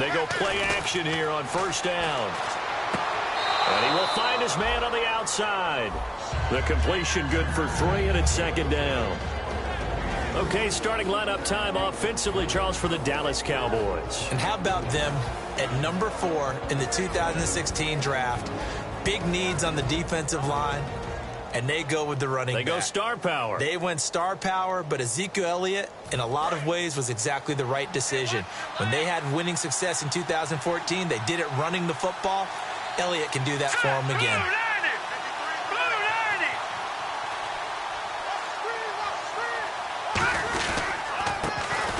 They go play action here on first down. And he will find his man on the outside. The completion good for 3, and it's second down. Okay, starting lineup time offensively, Charles, for the Dallas Cowboys. And how about them at number 4 in the 2016 draft? Big needs on the defensive line, and they go with the running back. They go star power. They went star power, but Ezekiel Elliott, in a lot of ways, was exactly the right decision. When they had winning success in 2014, they did it running the football. Elliott can do that for them again.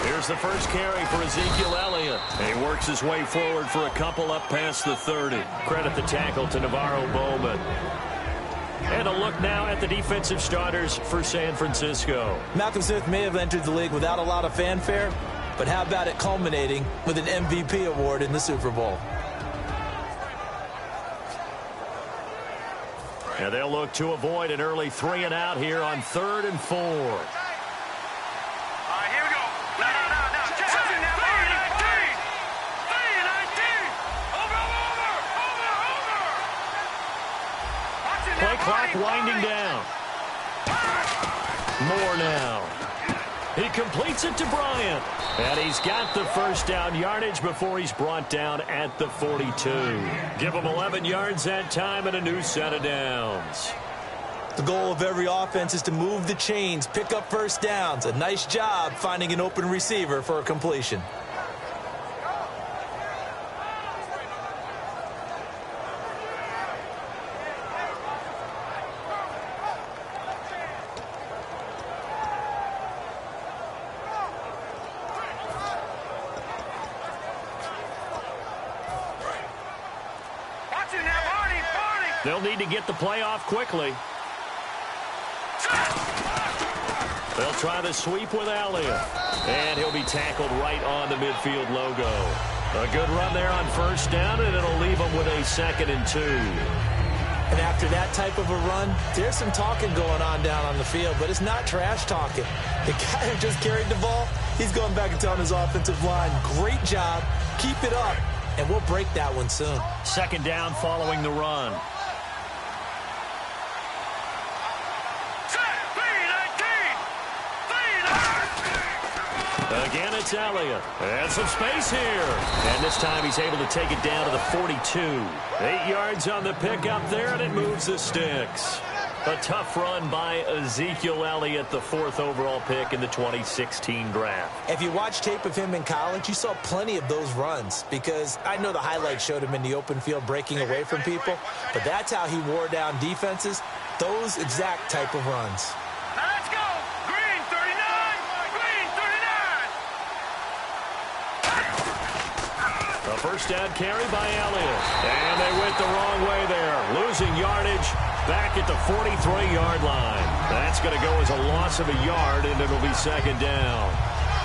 Here's the first carry for Ezekiel Elliott. He works his way forward for a couple up past the 30. Credit the tackle to Navarro Bowman. And a look now at the defensive starters for San Francisco. Malcolm Smith may have entered the league without a lot of fanfare, but how about it culminating with an MVP award in the Super Bowl? And they'll look to avoid an early 3 and out here on 3rd and 4. Play clock winding down. Moore now. He completes it to Bryant. And he's got the first down yardage before he's brought down at the 42. Give him 11 yards that time and a new set of downs. The goal of every offense is to move the chains, pick up first downs. A nice job finding an open receiver for a completion. They'll need to get the play off quickly. They'll try the sweep with Elliott. And he'll be tackled right on the midfield logo. A good run there on first down, and it'll leave them with a 2nd and 2. And after that type of a run, there's some talking going on down on the field, but it's not trash talking. The guy who just carried the ball, he's going back and telling his offensive line, great job, keep it up, and we'll break that one soon. 2nd down following the run. Again, it's Elliott. And some space here. And this time he's able to take it down to the 42. 8 yards on the pickup there, and it moves the sticks. A tough run by Ezekiel Elliott, the 4th overall pick in the 2016 draft. If you watch tape of him in college, you saw plenty of those runs, because I know the highlights showed him in the open field breaking away from people, but that's how he wore down defenses, those exact type of runs. Let's go! Green 39! Green 39! A first down carry by Elliott. And they went the wrong way there, losing yardage back at the 43-yard line. That's going to go as a loss of a yard, and it'll be 2nd down.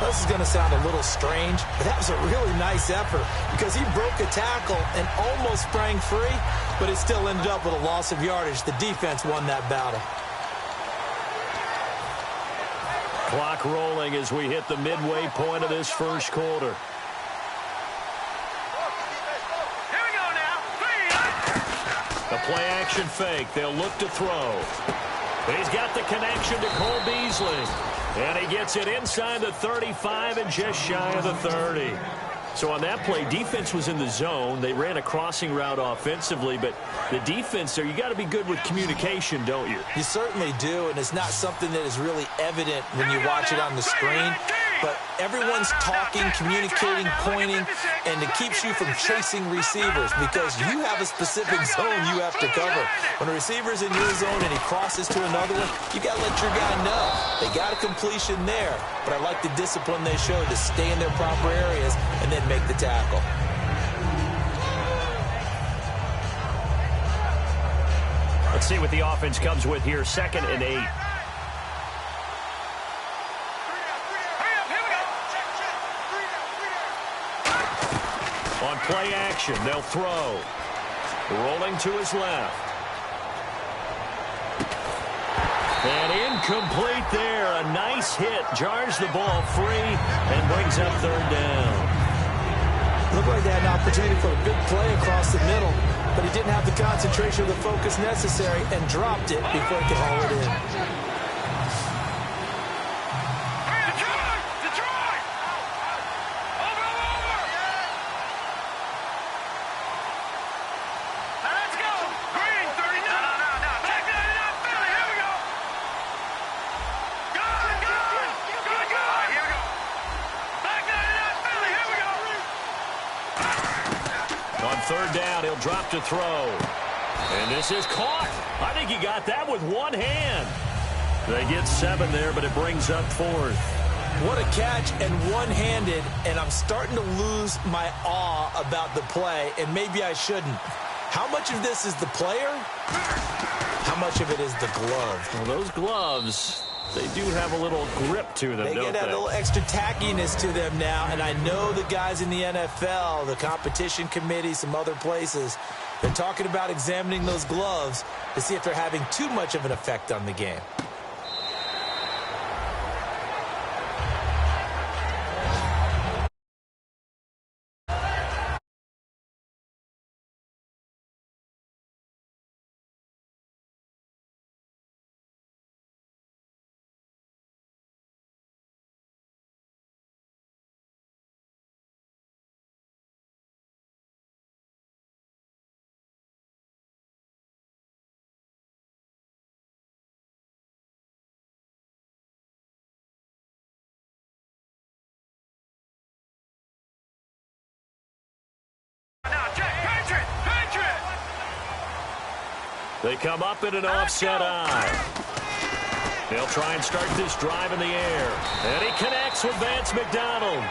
This is going to sound a little strange, but that was a really nice effort, because he broke a tackle and almost sprang free, but it still ended up with a loss of yardage. The defense won that battle. Clock rolling as we hit the midway point of this first quarter. A play-action fake. They'll look to throw. He's got the connection to Cole Beasley. And he gets it inside the 35 and just shy of the 30. So on that play, defense was in the zone. They ran a crossing route offensively, but the defense there, you got to be good with communication, don't you? You certainly do, and it's not something that is really evident when you watch it on the screen. But everyone's talking, communicating, pointing, and it keeps you from chasing receivers, because you have a specific zone you have to cover. When a receiver's in your zone and he crosses to another one, you got to let your guy know. They got a completion there, but I like the discipline they showed to stay in their proper areas and then make the tackle. Let's see what the offense comes with here. 2nd and 8. On play action, they'll throw. Rolling to his left. And incomplete there. A nice hit. Jars the ball free and brings up 3rd down. Looked like they had an opportunity for a big play across the middle, but he didn't have the concentration or the focus necessary and dropped it before he could haul it in. Third down, he'll drop to throw. And this is caught. I think he got that with one hand. They get 7 there, but it brings up 4th. What a catch and one-handed, and I'm starting to lose my awe about the play, and maybe I shouldn't. How much of this is the player? How much of it is the glove? Well, those gloves, they do have a little grip to them, don't they? They get a little extra tackiness to them now, and I know the guys in the NFL, the competition committee, some other places, they're talking about examining those gloves to see if they're having too much of an effect on the game. They come up in an offset eye. They'll try and start this drive in the air. And he connects with Vance McDonald.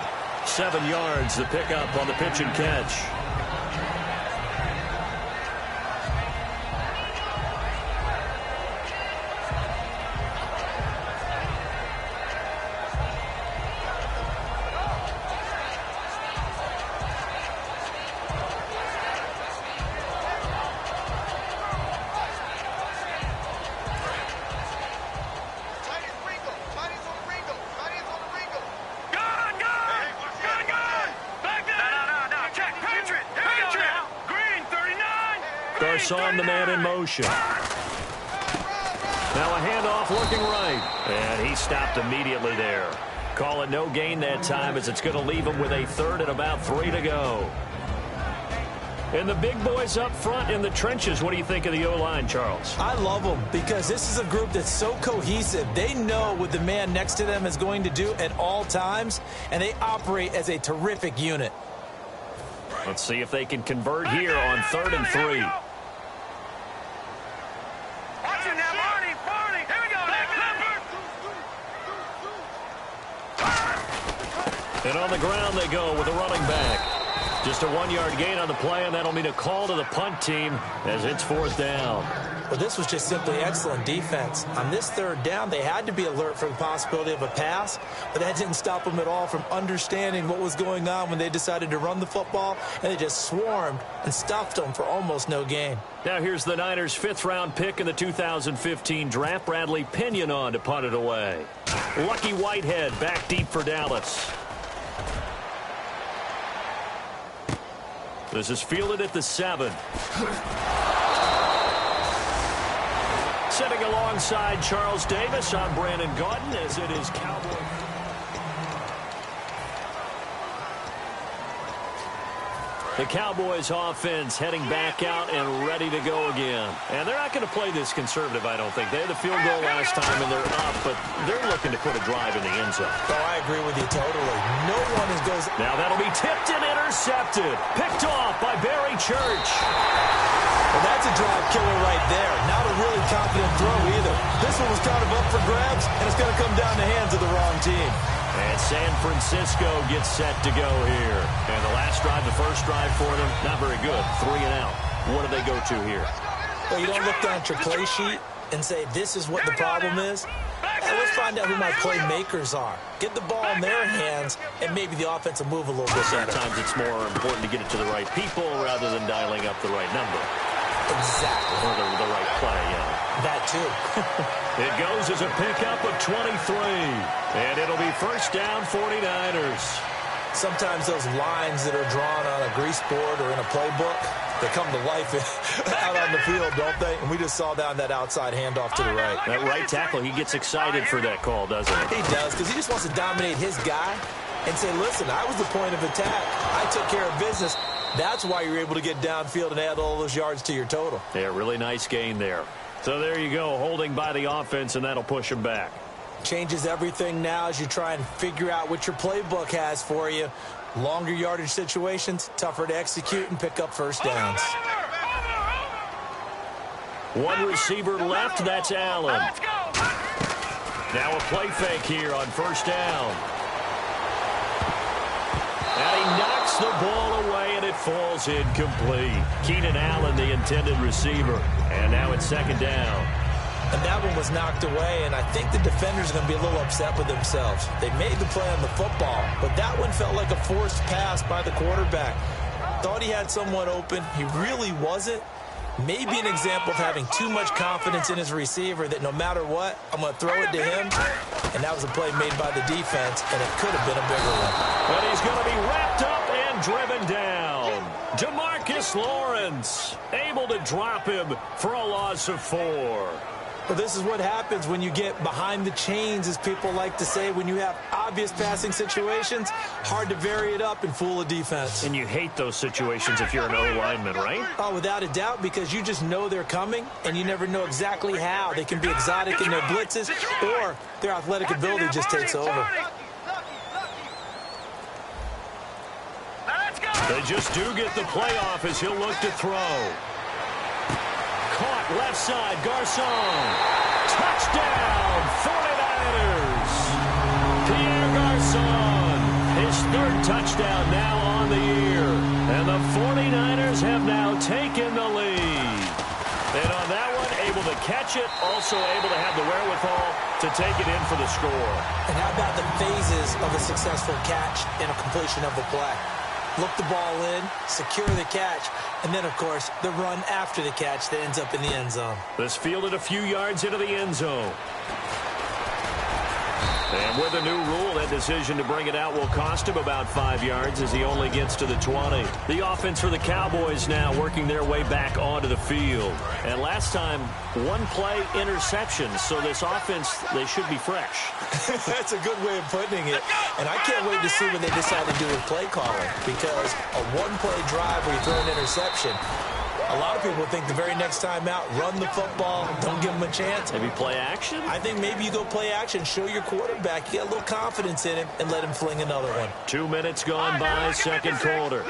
7 yards, the pickup on the pitch and catch. On the man in motion. Now a handoff looking right. And he stopped immediately there. Call it no gain that time as it's going to leave him with a 3rd and about 3 to go. And the big boys up front in the trenches, what do you think of the O-line, Charles? I love them because this is a group that's so cohesive. They know what the man next to them is going to do at all times, and they operate as a terrific unit. Let's see if they can convert here on 3rd and 3. And on the ground they go with a running back. Just a 1-yard gain on the play, and that'll mean a call to the punt team as it's 4th down. Well, this was just simply excellent defense. On this 3rd down, they had to be alert for the possibility of a pass, but that didn't stop them at all from understanding what was going on when they decided to run the football, and they just swarmed and stuffed them for almost no gain. Now here's the Niners' 5th-round pick in the 2015 draft, Bradley Pinion on to punt it away. Lucky Whitehead back deep for Dallas. This is fielded at the 7. Sitting alongside Charles Davis, I'm Brandon Gaudin as it is Cowboy. The Cowboys offense heading back out and ready to go again. And they're not going to play this conservative, I don't think. They had the field goal last time and they're up, but they're looking to put a drive in the end zone. Oh, I agree with you totally. No one goes... Now that'll be tipped and intercepted. Picked off by Barry Church. Well, that's a drive killer right there. Not a really confident throw either. This one was kind of up for grabs, and it's going to come down the hands of the wrong team. And San Francisco gets set to go here. And the last drive, the first drive for them, not very good. 3 and out. What do they go to here? Well, you don't look down at your play sheet and say, this is what the problem is. Let's find out who my playmakers are. Get the ball in their hands, and maybe the offense will move a little bit better. Sometimes it's more important to get it to the right people rather than dialing up the right number. Exactly. Or the right play, yeah. That too. It goes as a pickup of 23. And it'll be first down 49ers. Sometimes those lines that are drawn on a grease board or in a playbook, they come to life out on the field, don't they? And we just saw that on that outside handoff to the right. That right tackle, he gets excited for that call, doesn't he? He does, because he just wants to dominate his guy and say, listen, I was the point of attack. I took care of business. That's why you're able to get downfield and add all those yards to your total. Yeah, really nice gain there. So there you go, holding by the offense, and that'll push him back. Changes everything now as you try and figure out what your playbook has for you. Longer yardage situations, tougher to execute and pick up first downs. One receiver left, that's Allen. Now a play fake here on first down. And he knocks the ball away, and it falls incomplete. Keenan Allen, the intended receiver. And now it's second down. And that one was knocked away, and I think the defenders are going to be a little upset with themselves. They made the play on the football, but that one felt like a forced pass by the quarterback. Thought he had someone open. He really wasn't. Maybe an example of having too much confidence in his receiver that no matter what, I'm going to throw it to him. And that was a play made by the defense, and it could have been a bigger one. But he's going to be wrapped up and driven down. DeMarcus Lawrence able to drop him for a loss of 4. Well, this is what happens when you get behind the chains, as people like to say. When you have obvious passing situations, hard to vary it up and fool a defense. And you hate those situations if you're an O-lineman, right? Oh, without a doubt, because you just know they're coming, and you never know exactly how. They can be exotic in their blitzes, or their athletic ability just takes over. They just do get the playoff as he'll look to throw. Caught left side, Garcon. Touchdown, 49ers. Pierre Garcon, his third touchdown now on the year. And the 49ers have now taken the lead. And on that one, able to catch it, also able to have the wherewithal to take it in for the score. And how about the phases of a successful catch and a completion of the play? Look the ball in, secure the catch, and then, of course, the run after the catch that ends up in the end zone. This fielded a few yards into the end zone. And with a new rule, that decision to bring it out will cost him about 5 yards as he only gets to the 20. The offense for the Cowboys now working their way back onto the field. And last time, one play interception, so this offense, they should be fresh. That's a good way of putting it. And I can't wait to see what they decide to do with play calling, because a one-play drive where you throw an interception, a lot of people think the very next time out, run the football, don't give them a chance. Maybe play action? I think maybe you go play action, show your quarterback, you get a little confidence in him, and let him fling another one. 2 minutes gone by, second quarter.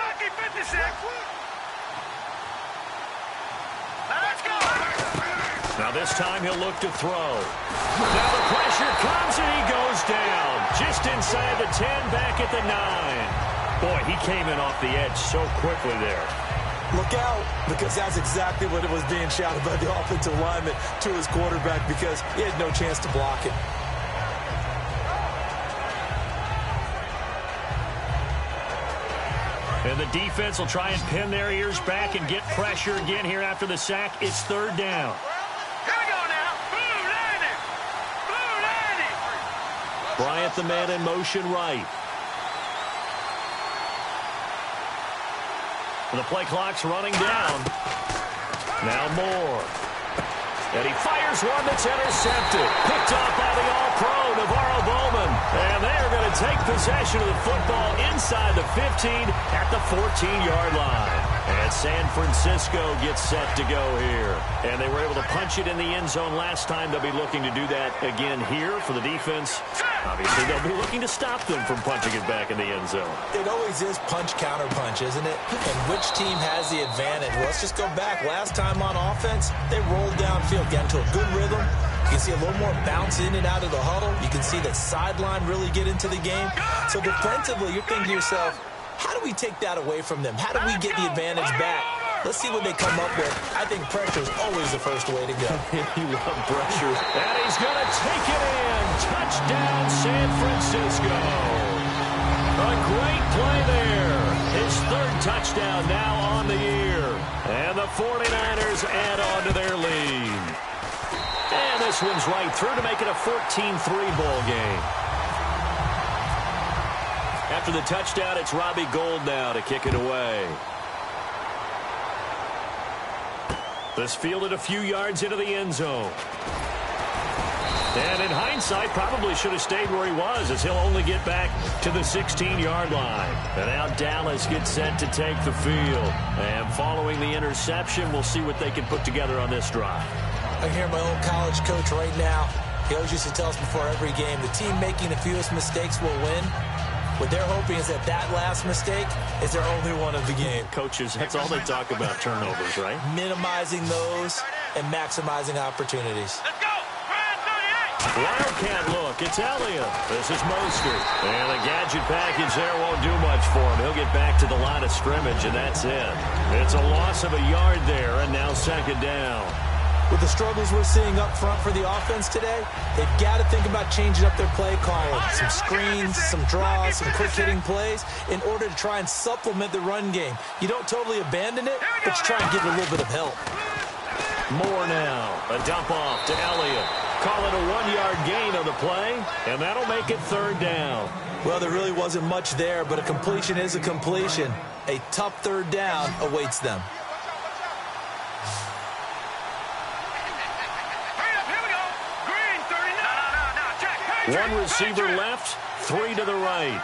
Now this time he'll look to throw. Now the pressure comes and he goes down. Just inside the 10, back at the 9. Boy, he came in off the edge so quickly there. Look out, because that's exactly what it was being shouted by the offensive lineman to his quarterback, because he had no chance to block it. And the defense will try and pin their ears back and get pressure again here after the sack. It's third down. Here we go now. Blue landing. Blue landing. Bryant, the man in motion right. And the play clock's running down. Now Moore. And he fires one that's intercepted. Picked off by the All-Pro, Navarro Bowman. And they're going to take possession of the football inside the 15 at the 14-yard line. And San Francisco gets set to go here. And they were able to punch it in the end zone last time. They'll be looking to do that again here for the defense. Obviously, they'll be looking to stop them from punching it back in the end zone. It always is punch-counter-punch, isn't it? And which team has the advantage? Well, let's just go back. Last time on offense, they rolled downfield, got into a good rhythm. You can see a little more bounce in and out of the huddle. You can see the sideline really get into the game. So defensively, you're thinking to yourself, how do we take that away from them? How do we get the advantage back? Let's see what they come up with. I think pressure is always the first way to go. You love pressure. And he's going to take it in. Touchdown, San Francisco. A great play there. His third touchdown now on the year. And the 49ers add on to their lead. And this one's right through to make it a 14-3 ball game. After the touchdown, it's Robbie Gould now to kick it away. This fielded a few yards into the end zone. And in hindsight, probably should have stayed where he was, as he'll only get back to the 16-yard line. And now Dallas gets set to take the field. And following the interception, we'll see what they can put together on this drive. I hear my old college coach right now. He always used to tell us before every game, the team making the fewest mistakes will win. What they're hoping is that last mistake is their only one of the game. Coaches, that's all they talk about, turnovers, right? Minimizing those and maximizing opportunities. Let's go. Wildcat look. It's Elliott. This is Mostert. And the gadget package there won't do much for him. He'll get back to the line of scrimmage, and that's it. It's a loss of a yard there, and now second down. With the struggles we're seeing up front for the offense today, they've got to think about changing up their play calling. Some screens, some draws, some quick-hitting plays in order to try and supplement the run game. You don't totally abandon it, but you try and give it a little bit of help. Moore now. A dump off to Elliott. Call it a 1-yard gain on the play, and that'll make it third down. Well, there really wasn't much there, but a completion is a completion. A tough third down awaits them. One receiver left, 3 to the right.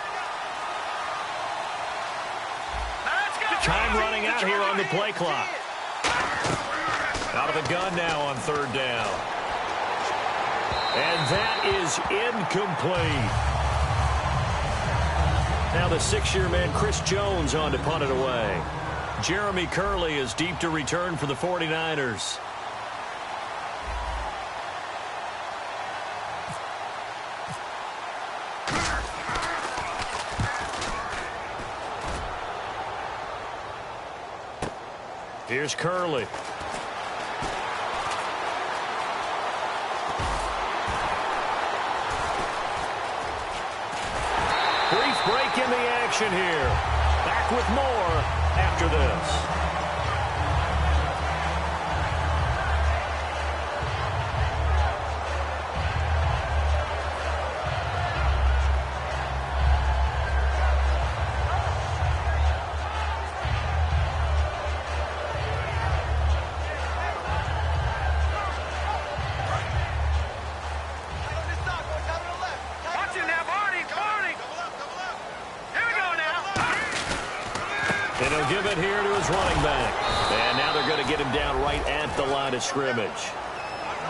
Time running out here on the play clock. Out of the gun now on third down. And that is incomplete. Now the 6-year man Chris Jones on to punt it away. Jeremy Curley is deep to return for the 49ers. Here's Curley. Brief break in the action here. Back with more after this. And he'll give it here to his running back. And now they're going to get him down right at the line of scrimmage.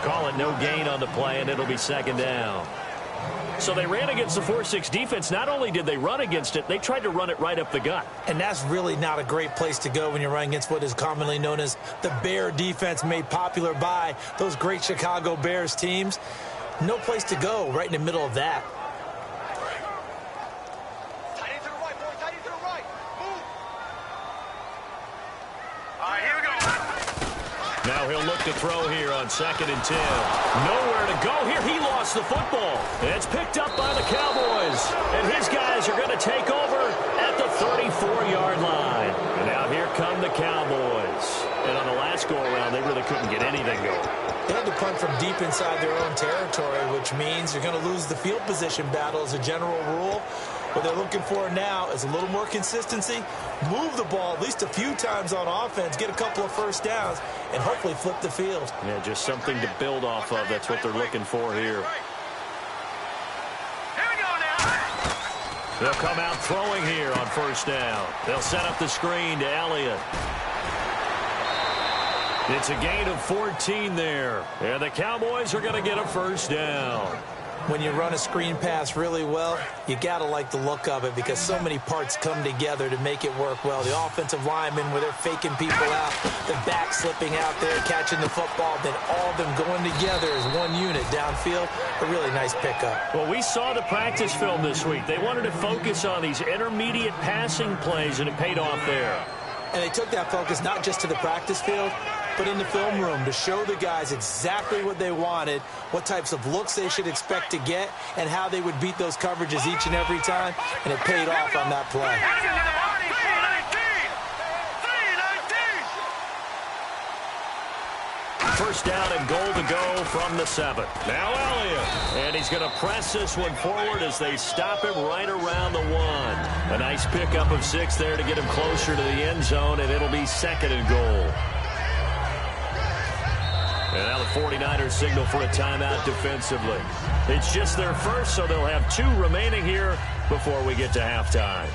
Call it no gain on the play, and it'll be second down. So they ran against the 4-6 defense. Not only did they run against it, they tried to run it right up the gut. And that's really not a great place to go when you're running against what is commonly known as the Bear defense, made popular by those great Chicago Bears teams. No place to go right in the middle of that. Now he'll look to throw here on 2nd and 10. Nowhere to go here. He lost the football. It's picked up by the Cowboys. And his guys are going to take over at the 34-yard line. And now here come the Cowboys. And on the last go-around, they really couldn't get anything going. They had to punt from deep inside their own territory, which means you're going to lose the field position battle as a general rule. What they're looking for now is a little more consistency, move the ball at least a few times on offense, get a couple of first downs, and hopefully flip the field. Yeah, just something to build off of. That's what they're looking for here. They'll come out throwing here on first down. They'll set up the screen to Elliott. It's a gain of 14 there. And the Cowboys are going to get a first down. When you run a screen pass really well, you got to like the look of it because so many parts come together to make it work well. The offensive linemen, where they're faking people out, the back slipping out there, catching the football, then all of them going together as one unit downfield. A really nice pickup. Well, we saw the practice film this week. They wanted to focus on these intermediate passing plays, and it paid off there. And they took that focus not just to the practice field, but in the film room to show the guys exactly what they wanted, what types of looks they should expect to get, and how they would beat those coverages each and every time, and it paid off on that play. first down and goal to go from the 7. Now Elliott. And he's going to press this one forward as they stop him right around the 1. A nice pickup of 6 there to get him closer to the end zone, and it'll be 2nd and goal. And now the 49ers signal for a timeout defensively. It's just their first, so they'll have 2 remaining here before we get to halftime.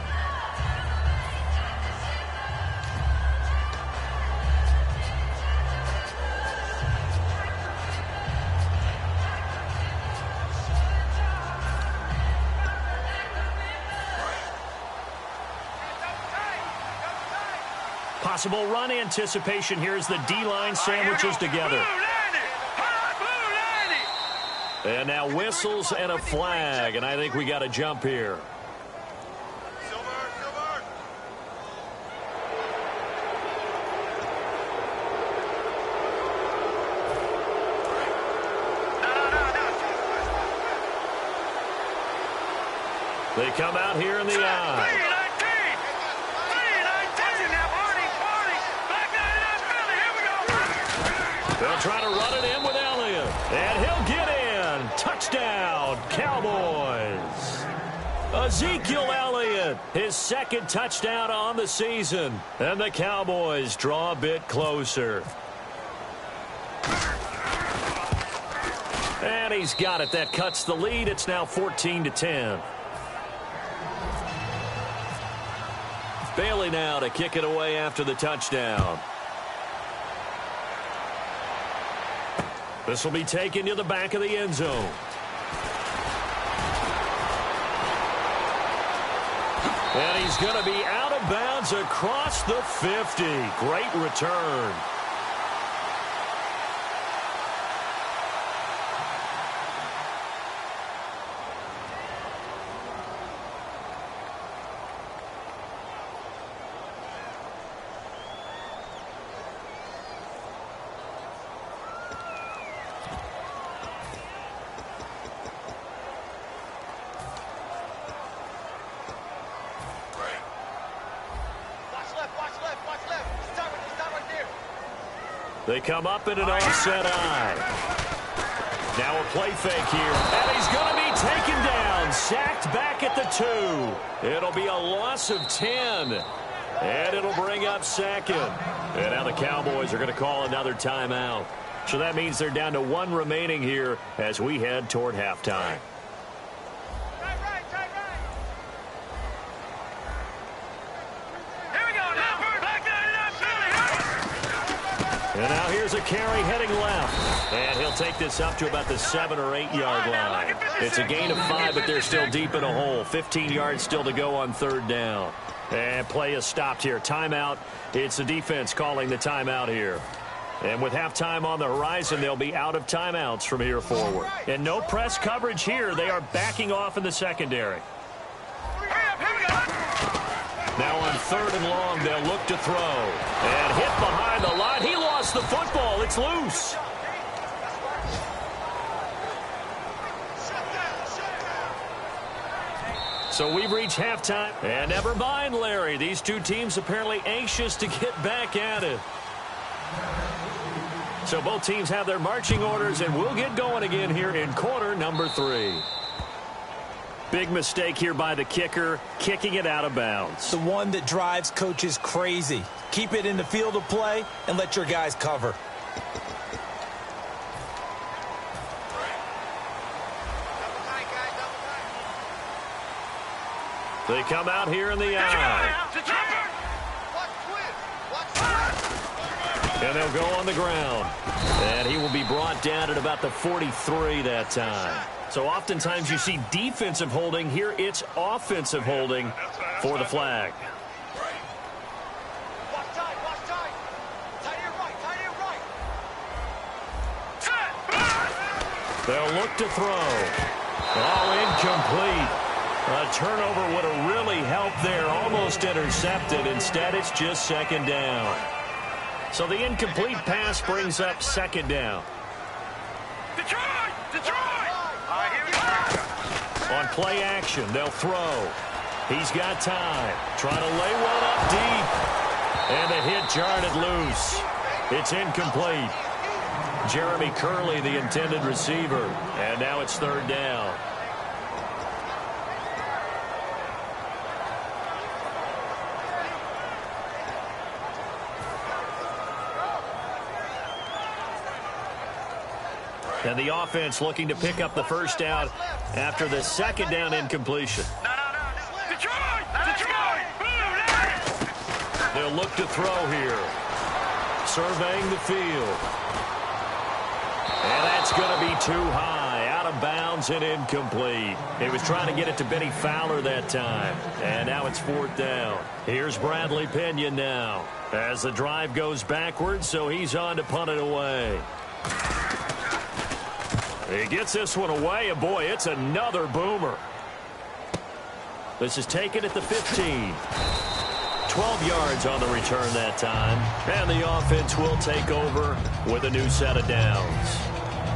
Possible run anticipation here as the D-line sandwiches together. And now whistles and a flag, and I think we got a jump here. They come out here in the eye. They'll try to run it in with Elliott. And he'll get in. Touchdown, Cowboys. Ezekiel Elliott, his 2nd touchdown on the season. And the Cowboys draw a bit closer. And he's got it. That cuts the lead. It's now 14-10. Bailey now to kick it away after the touchdown. This will be taken to the back of the end zone. And he's going to be out of bounds across the 50. Great return. They come up in an offset eye. Now a play fake here. And he's going to be taken down. Sacked back at the 2. It'll be a loss of 10. And it'll bring up 2nd. And now the Cowboys are going to call another timeout. So that means they're down to 1 remaining here as we head toward halftime. And now here's a carry heading left. And he'll take this up to about the 7 or 8 yard line. It's a gain of 5, but they're still deep in a hole. 15 yards still to go on 3rd down. And play is stopped here. Timeout. It's the defense calling the timeout here. And with halftime on the horizon, they'll be out of timeouts from here forward. And no press coverage here. They are backing off in the secondary. Now on 3rd and long, they'll look to throw. And hit behind the line. He lost the football. It's loose. So we've reached halftime. And never mind, Larry. These 2 teams apparently anxious to get back at it. So both teams have their marching orders, and we'll get going again here in quarter number 3. Big mistake here by the kicker, kicking it out of bounds. The one that drives coaches crazy. Keep it in the field of play and let your guys cover. They come out here in the eye. And they'll go on the ground. And he will be brought down at about the 43 that time. So oftentimes you see defensive holding. Here it's offensive holding for the flag. They'll look to throw. Oh, incomplete. A turnover would have really helped there. Almost intercepted. Instead, it's just 2nd down. So the incomplete pass brings up 2nd down. Detroit! On play action, they'll throw. He's got time. Trying to lay one up deep. And the hit jarred it loose. It's incomplete. Jeremy Curley, the intended receiver. And now it's third down. And the offense looking to pick up the first down after the second down incompletion. They'll look to throw here. Surveying the field. And that's going to be too high. Out of bounds and incomplete. He was trying to get it to Benny Fowler that time. And now it's fourth down. Here's Bradley Pinion now. As the drive goes backwards, so he's on to punt it away. He gets this one away, and boy, it's another boomer. This is taken at the 15. 12 yards on the return that time. And the offense will take over with a new set of downs.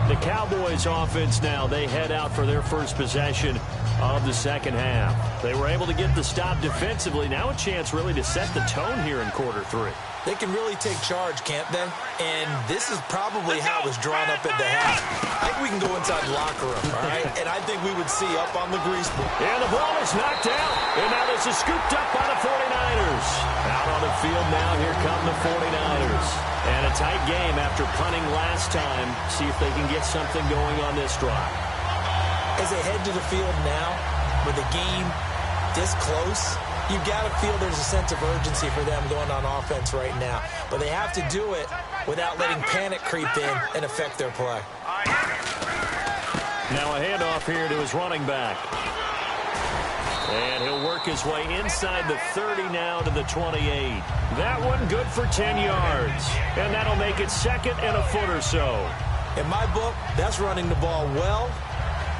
The Cowboys offense now, they head out for their first possession of the second half. They were able to get the stop defensively. Now a chance really to set the tone here in quarter three. They can really take charge, can't they? And this is probably how it was drawn up at the half. I think we can go inside the locker room, all right? And I think we would see up on the grease ball. And the ball is knocked out. And now this is scooped up by the 49ers. Out on the field now, here come the 49ers. And a tight game after punting last time. See if they can get something going on this drive. As they head to the field now, with the game this close, you've got to feel there's a sense of urgency for them going on offense right now. But they have to do it without letting panic creep in and affect their play. Now a handoff here to his running back. And he'll work his way inside the 30 now to the 28. That one good for 10 yards. And that'll make it second and a foot or so. In my book, that's running the ball well,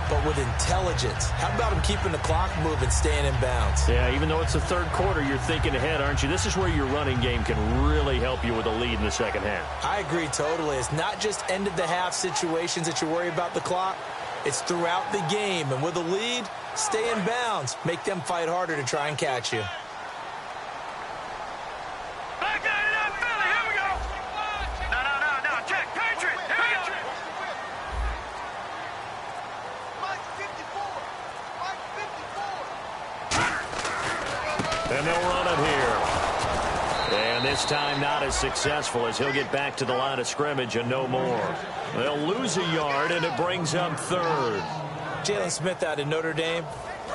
but with intelligence. How about him keeping the clock moving, staying in bounds? Yeah, even though it's the third quarter, you're thinking ahead, aren't you? This is where your running game can really help you with a lead in the second half. I agree totally. It's not just end-of-the-half situations that you worry about the clock. It's throughout the game. And with a lead, stay in bounds. Make them fight harder to try and catch you. And they'll run it here. And this time not as successful as he'll get back to the line of scrimmage and no more. They'll lose a yard, and it brings up third. Jalen Smith out of Notre Dame.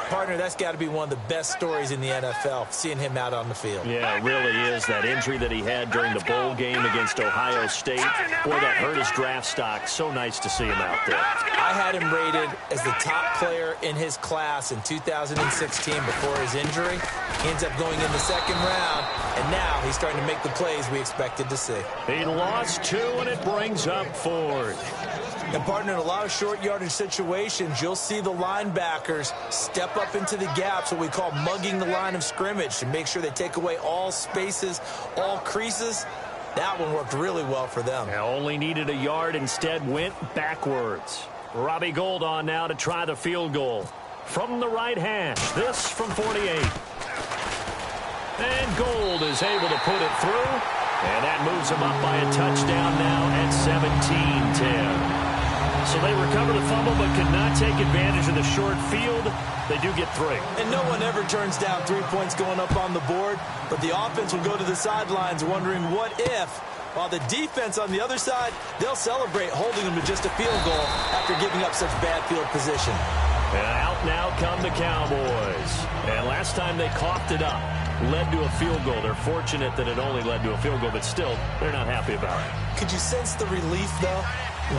Partner, that's got to be one of the best stories in the NFL, seeing him out on the field. Yeah, it really is. That injury that he had during the bowl game against Ohio State, boy, that hurt his draft stock. So nice to see him out there. I had him rated as the top player in his class in 2016 before his injury. He ends up going in the second round, and now he's starting to make the plays we expected to see. He lost two, and it brings up fourth. And, partner, in a lot of short yardage situations, you'll see the linebackers step up into the gaps, what we call mugging the line of scrimmage, to make sure they take away all spaces, all creases. That one worked really well for them. Now only needed a yard, instead went backwards. Robbie Gould on now to try the field goal. From the right hash, this from 48. And Gould is able to put it through. And that moves him up by a touchdown now at 17-10. So they recover the fumble but could not take advantage of the short field. They do get three. And no one ever turns down 3 points going up on the board, but the offense will go to the sidelines wondering what if, while the defense on the other side, they'll celebrate holding them to just a field goal after giving up such bad field position. And out now come the Cowboys. And last time they coughed it up, led to a field goal. They're fortunate that it only led to a field goal, but still, they're not happy about it. Could you sense the relief, though,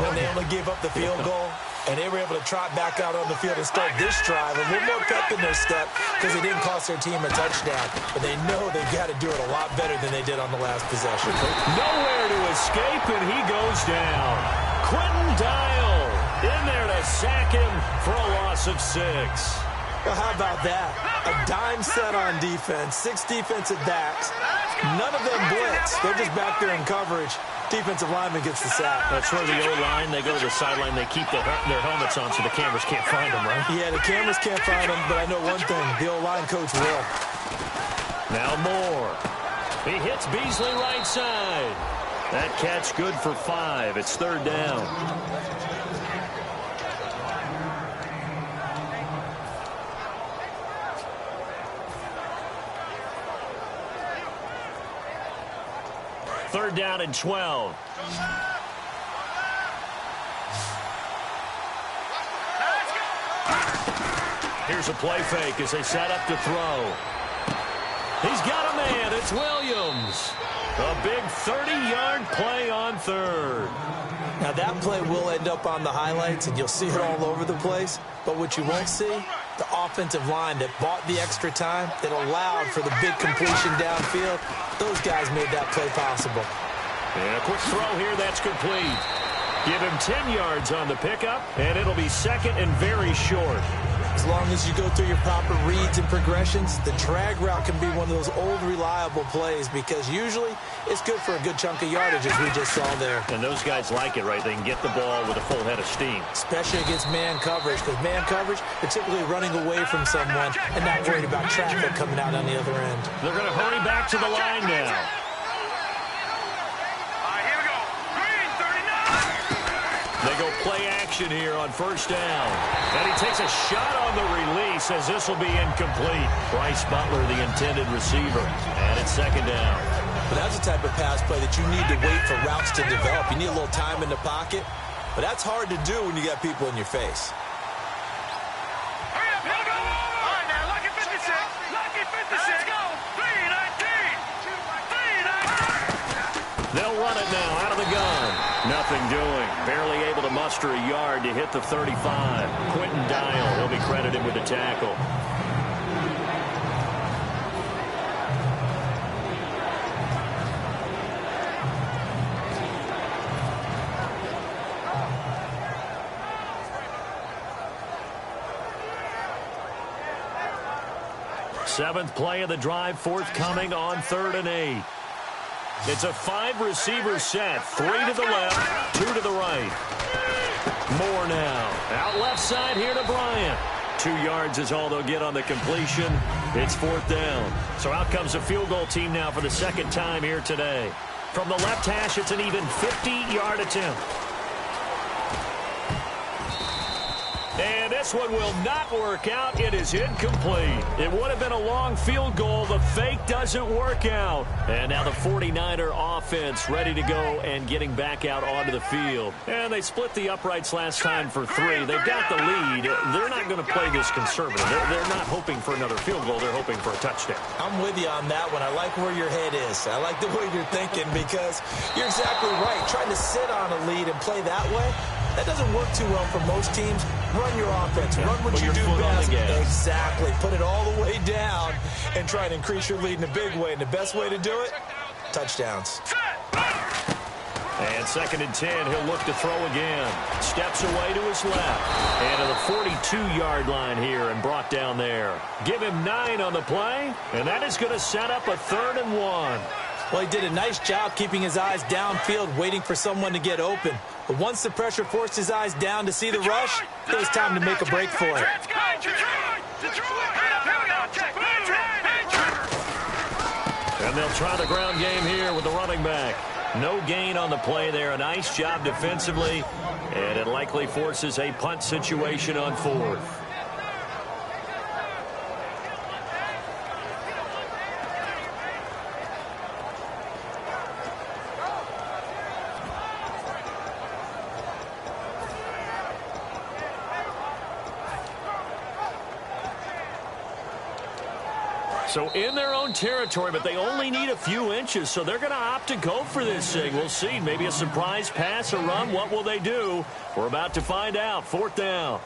when they only gave up the field goal? And they were able to trot back out on the field and start this drive. A little more pep in their step because it didn't cost their team a touchdown. But they know they've got to do it a lot better than they did on the last possession. Nowhere to escape, and he goes down. Quentin Dial in there to sack him for a loss of 6. Well, how about that? A dime set on defense, 6 defensive backs. None of them blitz. They're just back there in coverage. Defensive lineman gets the sack. That's where the O-line, they go to the sideline, they keep their helmets on so the cameras can't find them, right? Yeah, the cameras can't find them, but I know one thing, the O-line coach will. Now Moore. He hits Beasley right side. That catch good for 5. It's 3rd down. Third down and 12. Here's a play fake as they set up to throw. He's got a man. It's Williams. A big 30-yard play on 3rd. Now, that play will end up on the highlights, and you'll see it all over the place. But what you won't see, the offensive line that bought the extra time, that allowed for the big completion downfield, those guys made that play possible. And a quick throw here that's complete. Give him 10 yards on the pickup, and it'll be 2nd and very short. As long as you go through your proper reads and progressions, the drag route can be one of those old reliable plays because usually it's good for a good chunk of yardage as we just saw there. And those guys like it, right? They can get the ball with a full head of steam. Especially against man coverage, because man coverage, particularly running away from someone and not worried about traffic coming out on the other end. They're going to hurry back to the line now. They go play action here on 1st down. And he takes a shot on the release as this will be incomplete. Bryce Butler, the intended receiver. And it's 2nd down. But that's the type of pass play that you need to wait for routes to develop. You need a little time in the pocket. But that's hard to do when you got people in your face. Hurry up, he'll go over. All right, now, lucky 56. Lucky 56. Let's go. 3-19. 3-19. They'll run it now out of the gun. Nothing doing. Barely able to muster a yard to hit the 35. Quentin Dial will be credited with the tackle. Seventh play of the drive forthcoming on 3rd and 8. It's a 5-receiver set. 3 to the left, 2 to the right. Moore now. Out left side here to Bryant. 2 yards is all they'll get on the completion. It's 4th down. So out comes a field goal team now for the 2nd time here today. From the left hash, it's an even 50-yard attempt. And this one will not work out. It is incomplete. It would have been a long field goal. The fake doesn't work out. And now the 49er offense ready to go and getting back out onto the field. And they split the uprights last time for 3. They've got the lead. They're not going to play this conservative. They're not hoping for another field goal. They're hoping for a touchdown. I'm with you on that one. I like where your head is. I like the way you're thinking because you're exactly right. Trying to sit on a lead and play that way, that doesn't work too well for most teams. Run your offense. Run what you do best. Exactly. Put it all the way down and try and increase your lead in a big way. And the best way to do it, touchdowns. And 2nd and 10, he'll look to throw again. Steps away to his left. And to the 42-yard line here and brought down there. Give him 9 on the play, and that is going to set up a 3rd and 1. Well, he did a nice job keeping his eyes downfield, waiting for someone to get open. But once the pressure forced his eyes down to see the rush, it was time to make a break for it. And they'll try the ground game here with the running back. No gain on the play there. A nice job defensively. And it likely forces a punt situation on 4th. So in their own territory, but they only need a few inches, so they're going to opt to go for this thing. We'll see. Maybe a surprise pass, a run. What will they do? We're about to find out. 4th down.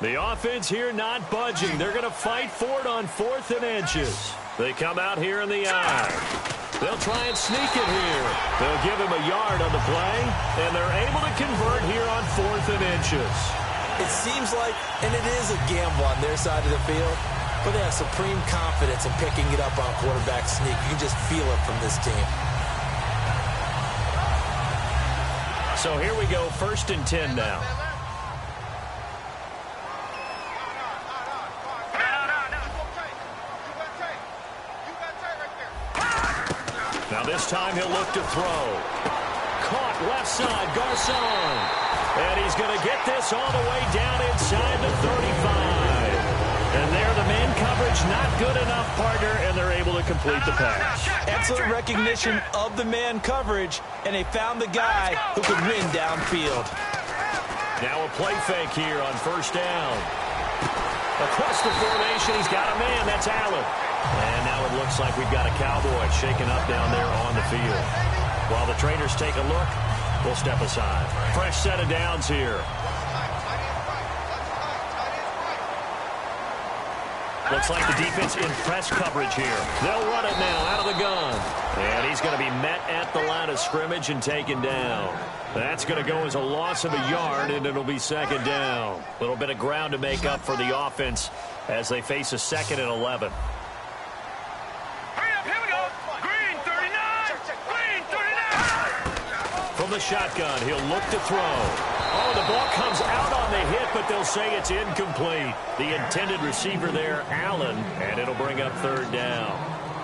The offense here not budging. They're going to fight for it on 4th and inches. They come out here in the eye. They'll try and sneak it here. They'll give him a yard on the play, and they're able to convert here on 4th and inches. It seems like, and it is a gamble on their side of the field, but they have supreme confidence in picking it up on quarterback sneak. You can just feel it from this team. So here we go, 1st and 10 now. Now this time he'll look to throw. Caught left side, Garcon. And he's going to get this all the way down inside the 35. And there the man coverage not good enough, partner, and they're able to complete the pass. Excellent recognition of the man coverage, and they found the guy who could win downfield. Now a play fake here on 1st down. Across the formation, he's got a man. That's Allen. And now it looks like we've got a Cowboy shaken up down there on the field. While the trainers take a look, we'll step aside. Fresh set of downs here. Looks like the defense in press coverage here. They'll run it now out of the gun. And he's going to be met at the line of scrimmage and taken down. That's going to go as a loss of a yard, and it'll be 2nd down. A little bit of ground to make up for the offense as they face a 2nd and 11. Hurry up, here we go. Green 39. Green 39. From the shotgun, he'll look to throw. Oh, the ball comes out on the hit, but they'll say it's incomplete. The intended receiver there, Allen, and it'll bring up 3rd down.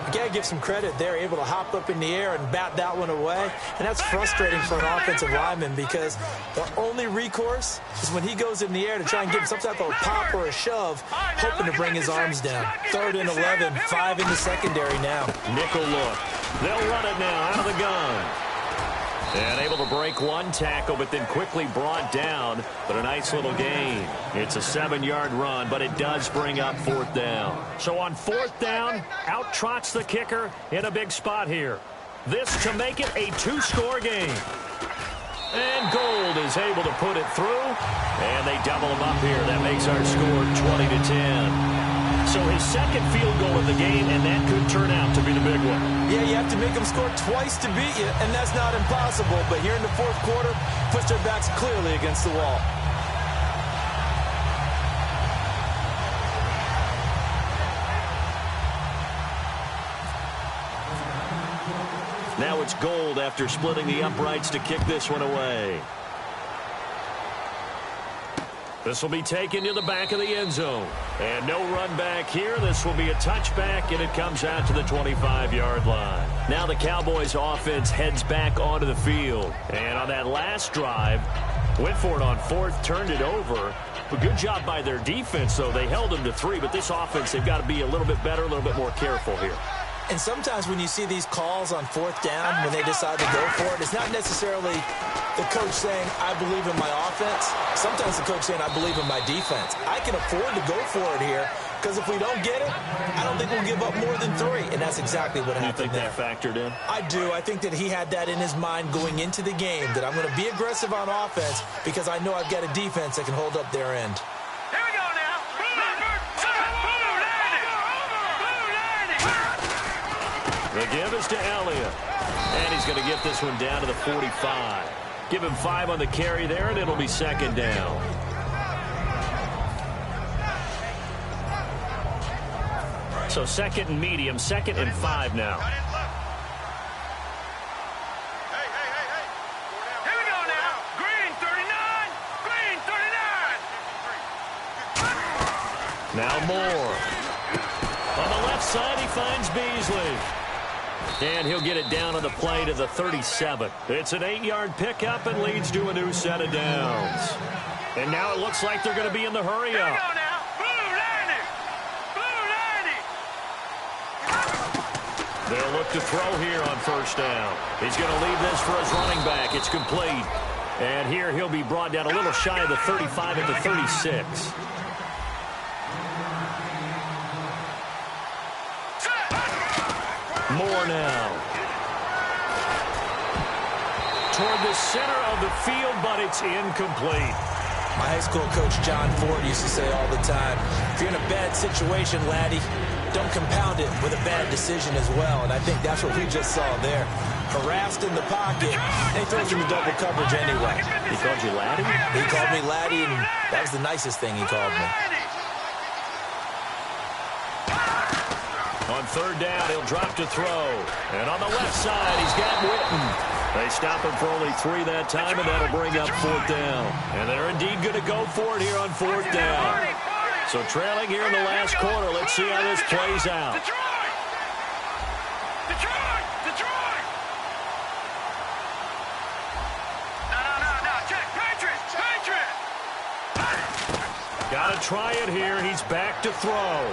You got to give some credit. They're able to hop up in the air and bat that one away. And that's frustrating for an offensive lineman because the only recourse is when he goes in the air to try and give him some type of a pop or a shove, hoping to bring his arms down. 3rd and 11, 5 in the secondary now. Nickel look. They'll run it now out of the gun. And able to break one tackle, but then quickly brought down. But a nice little gain. It's a 7-yard run, but it does bring up 4th down. So on 4th down, out trots the kicker in a big spot here. This to make it a 2-score game. And Gold is able to put it through. And they double him up here. That makes our score 20-10. So his 2nd field goal of the game, and that could turn out to be the big one. Yeah, you have to make them score twice to beat you, and that's not impossible. But here in the 4th quarter, push their backs clearly against the wall. Now it's Gold after splitting the uprights to kick this one away. This will be taken to the back of the end zone. And no run back here. This will be a touchback, and it comes out to the 25-yard line. Now the Cowboys offense heads back onto the field. And on that last drive, went for it on 4th, turned it over. A good job by their defense, though. They held them to 3, but this offense, they've got to be a little bit better, a little bit more careful here. And sometimes when you see these calls on 4th down, when they decide to go for it, it's not necessarily the coach saying, I believe in my offense. Sometimes the coach saying, I believe in my defense. I can afford to go for it here because if we don't get it, I don't think we'll give up more than 3. And that's exactly what happened there. You think that factored in? I do. I think that he had that in his mind going into the game, that I'm going to be aggressive on offense because I know I've got a defense that can hold up their end. Here we go now. The give is to Elliott. And he's going to get this one down to the 45. Give him 5 on the carry there, and it'll be 2nd down. So 2nd and medium, 2nd and 5 now. Hey. Here we go now. Green 39. Green 39. Now Moore. On the left side, he finds Beasley. And he'll get it down on the play to the 37. It's an 8-yard pickup and leads to a new set of downs. And now it looks like they're going to be in the hurry up. They'll look to throw here on 1st down. He's going to leave this for his running back. It's complete. And here he'll be brought down a little shy of the 35 at the 36. Moore now. Toward the center of the field, but it's incomplete. My high school coach, John Ford, used to say all the time, if you're in a bad situation, laddie, don't compound it with a bad decision as well. And I think that's what we just saw there. harassed in the pocket, and he throws him to double coverage anyway. He called you laddie? He called me laddie, and that was the nicest thing he called me. On third down, he'll drop to throw. And on the left side, he's got Witten. They stop him for only 3 that time, and that'll bring up 4th down. And they're indeed going to go for it here on 4th down. So trailing here in the last quarter, let's see how this plays out. Detroit! No, check. Patriot! Got to try it here. He's back to throw.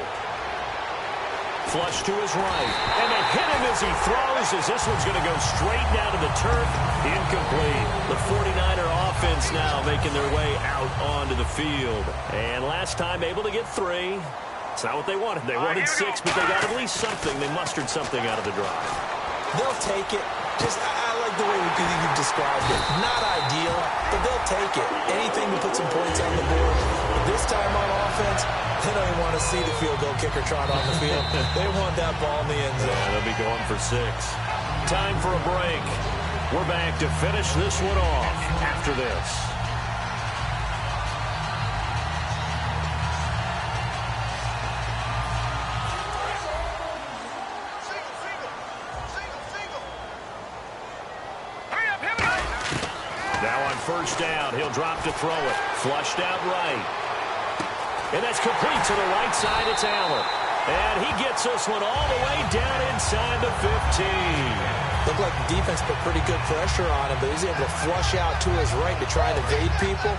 Flush to his right. And they hit him as he throws, as this one's going to go straight down to the turf. Incomplete. The 49er offense now making their way out onto the field. And last time able to get 3. It's not what they wanted. They wanted 6, but they got at least something. They mustered something out of the drive. They'll take it. I like the way you've described it. Not ideal, but they'll take it. Anything to put some points on the board. But this time on offense, they don't even want to see the field goal kicker trot on the field. They want that ball in the end zone. Yeah, they'll be going for 6. Time for a break. We're back to finish this one off after this. Now on first down, he'll drop to throw it. Flushed out right. And that's complete to the right side. It's Allen. And he gets this one all the way down inside the 15. Looked like the defense put pretty good pressure on him, but he's able to flush out to his right to try and evade people.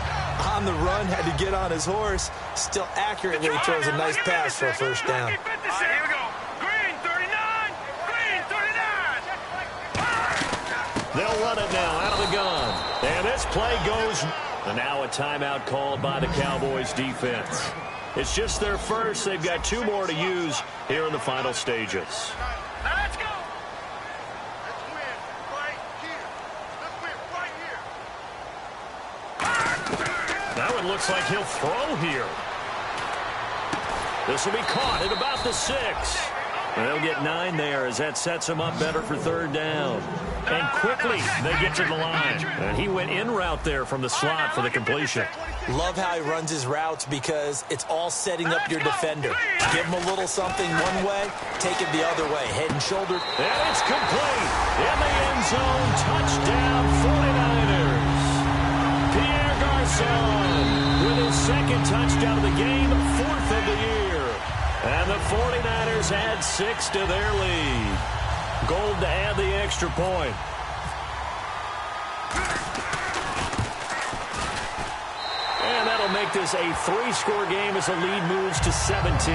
On the run, had to get on his horse. Still accurately throws a nice pass for a first down. Here we go. Green 39. They'll run it now out of the gun. And this play goes. And now a timeout called by the Cowboys defense. It's just their first. They've got 2 more to use here in the final stages. Now let's go. Let's win right here. Now it looks like he'll throw here. This will be caught at about the 6. And they'll get 9 there as that sets him up better for third down. And quickly they get to the line. And he went in route there from the slot for the completion. Love how he runs his routes because it's all setting up your defender. Give him a little something one way, take it the other way. Head and shoulder. And it's complete. In the end zone. Touchdown 49ers. Garnes with his 2nd touchdown of the game, 4th of the year. And the 49ers add 6 to their lead. Gold to add the extra point. And that'll make this a 3-score game as the lead moves to 17.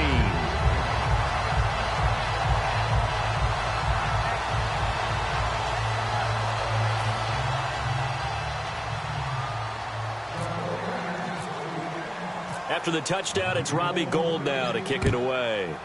After the touchdown, it's Robbie Gould now to kick it away.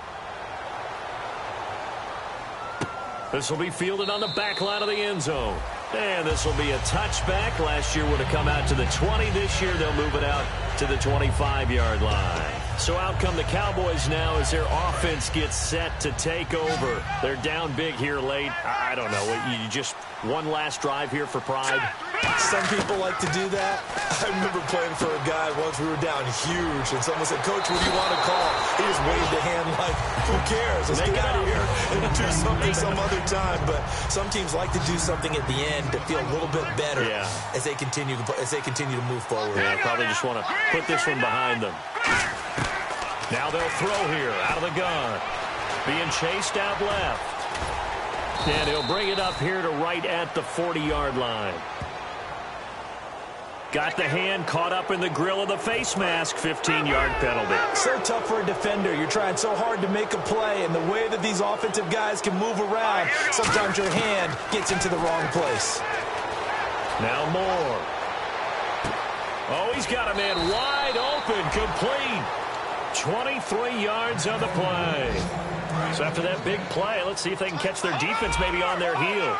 This will be fielded on the back line of the end zone. And this will be a touchback. Last year would have come out to the 20. This year they'll move it out to the 25-yard line. So out come the Cowboys now as their offense gets set to take over. They're down big here late. I don't know. You just one last drive here for pride. Some people like to do that. I remember playing for a guy once. We were down huge, and someone said, "Coach, what do you want to call?" He just waved a hand like, "Who cares? Let's get out of here and do something some other time." But some teams like to do something at the end to feel a little bit better as they continue to move forward. Yeah, probably just want to put this one behind them. Now they'll throw here out of the gun, being chased out left, and he'll bring it up here to right at the 40-yard line. Got the hand caught up in the grill of the face mask. 15-yard penalty. So tough for a defender. You're trying so hard to make a play, and the way that these offensive guys can move around, sometimes your hand gets into the wrong place. Now Moore. Oh, he's got a man wide open, complete. 23 yards on the play. So after that big play, let's see if they can catch their defense maybe on their heels.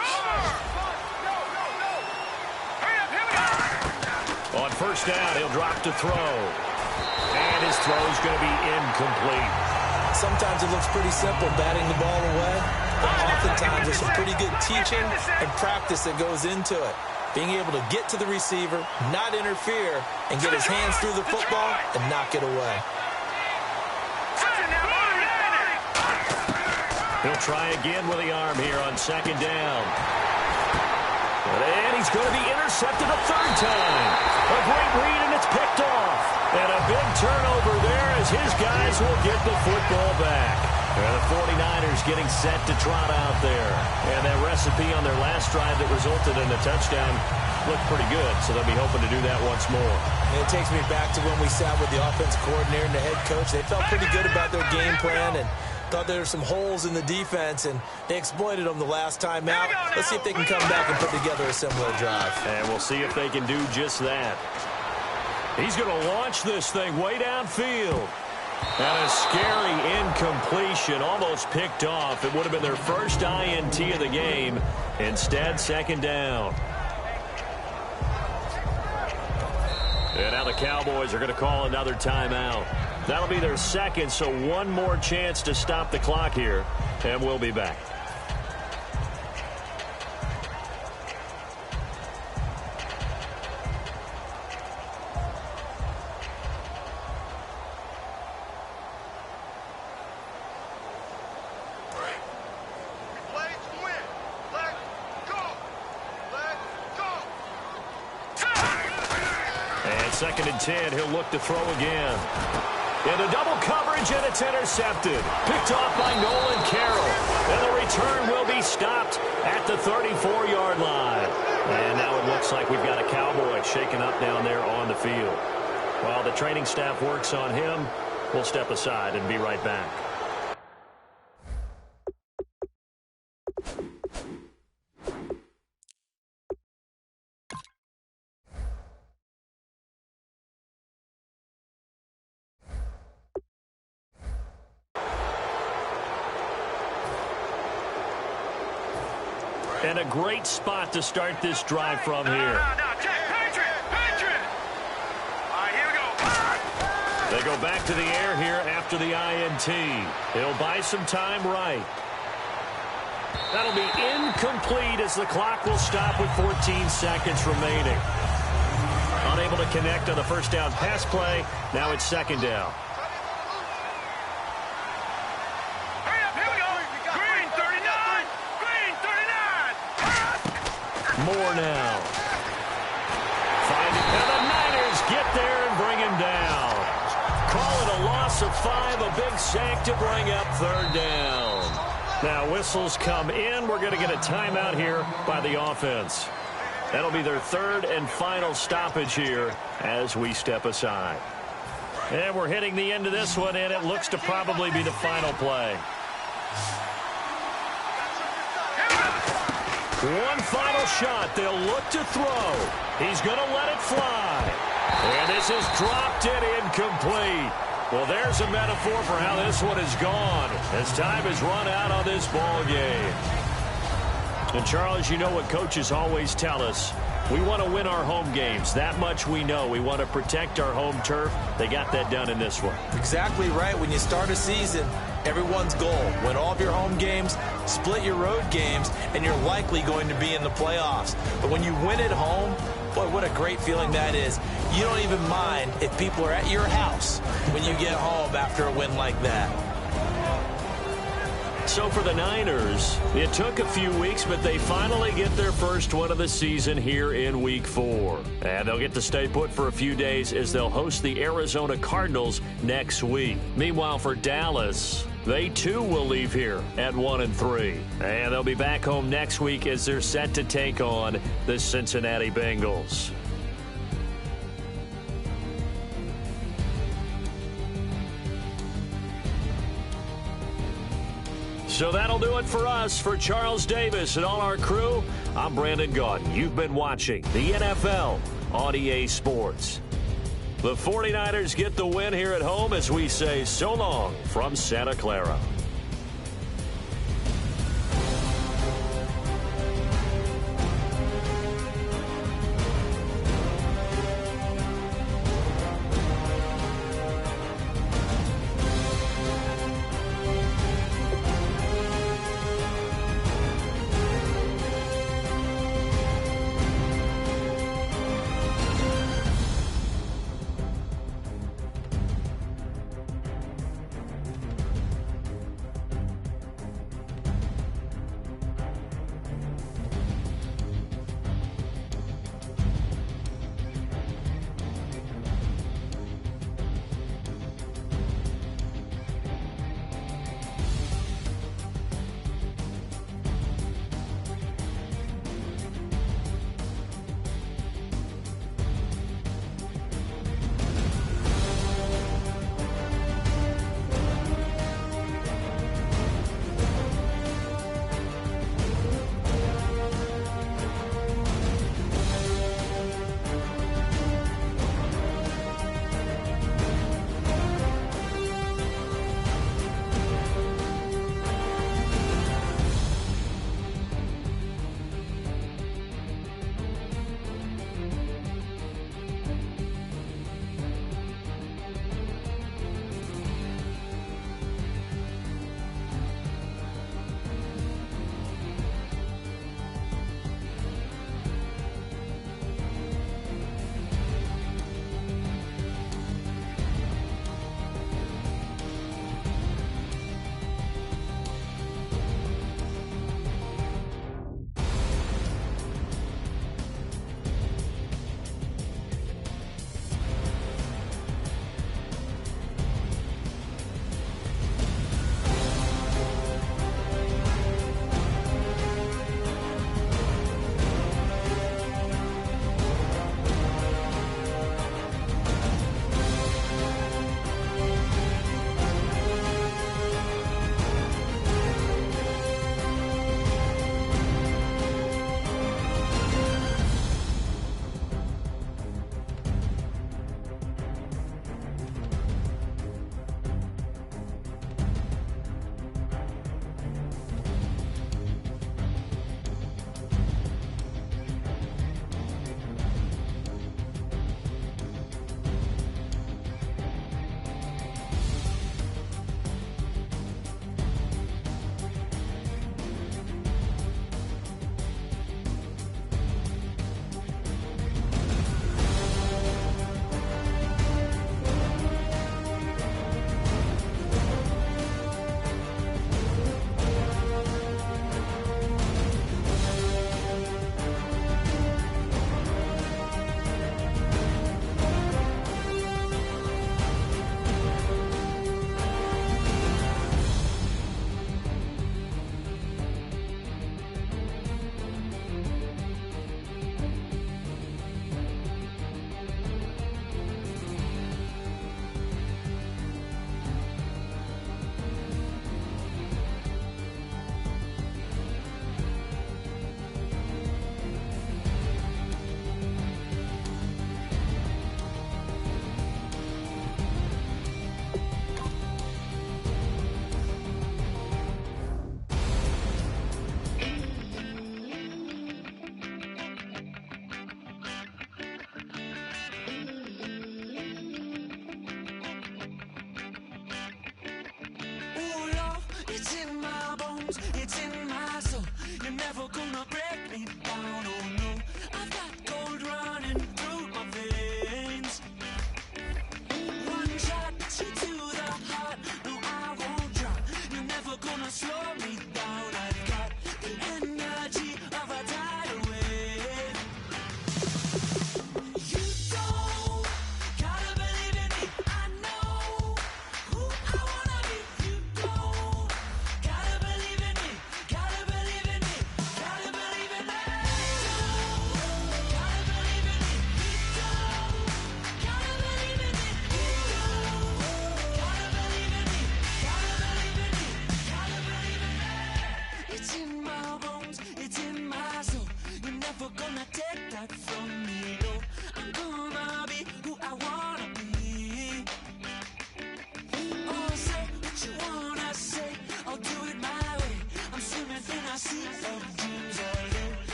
On first down, he'll drop to throw. And his throw is going to be incomplete. Sometimes it looks pretty simple, batting the ball away. But oftentimes there's some pretty good teaching and practice that goes into it. Being able to get to the receiver, not interfere, and get his hands through the football and knock it away. He'll try again with the arm here on second down. And he's going to be intercepted a third time. A great read, and it's picked off. And a big turnover there as his guys will get the football back. And the 49ers getting set to trot out there. And that recipe on their last drive that resulted in a touchdown looked pretty good, so they'll be hoping to do that once more. And it takes me back to when we sat with the offense coordinator and the head coach. They felt pretty good about their game plan and thought there were some holes in the defense, and they exploited them the last time out. Let's see if they can come back and put together a similar drive. And we'll see if they can do just that. He's going to launch this thing way downfield. And a scary incompletion, almost picked off. It would have been their first INT of the game. Instead, second down. And now the Cowboys are going to call another timeout. That'll be their second, so one more chance to stop the clock here, and we'll be back. Second and 10, he'll look to throw again. Into double coverage, and it's intercepted. Picked off by Nolan Carroll. And the return will be stopped at the 34-yard line. And now it looks like we've got a Cowboy shaken up down there on the field. While the training staff works on him, we'll step aside and be right back. And a great spot to start this drive from here. They go back to the air here after the INT. He'll buy some time right. That'll be incomplete as the clock will stop with 14 seconds remaining. Unable to connect on the first down pass play. Now it's second down. More now. And the Niners get there and bring him down. Call it a loss of 5, a big sack to bring up third down. Now whistles come in. We're going to get a timeout here by the offense. That'll be their third and final stoppage here as we step aside. And we're hitting the end of this one, and it looks to probably be the final play. One final shot. They'll look to throw. He's going to let it fly. And this is dropped and incomplete. Well, there's a metaphor for how this one is gone as time has run out on this ball game. And, Charles, you know what coaches always tell us. We want to win our home games. That much we know. We want to protect our home turf. They got that done in this one. Exactly right. When you start a season, everyone's goal, win all of your home games, split your road games, and you're likely going to be in the playoffs. But when you win at home, boy, what a great feeling that is. You don't even mind if people are at your house when you get home after a win like that. So for the Niners, it took a few weeks, but they finally get their first one of the season here in Week 4. And they'll get to stay put for a few days as they'll host the Arizona Cardinals next week. Meanwhile, for Dallas, they too will leave here at 1-3. And they'll be back home next week as they're set to take on the Cincinnati Bengals. So that'll do it for us. For Charles Davis and all our crew, I'm Brandon Gaudin. You've been watching the NFL on EA Sports. The 49ers get the win here at home as we say so long from Santa Clara.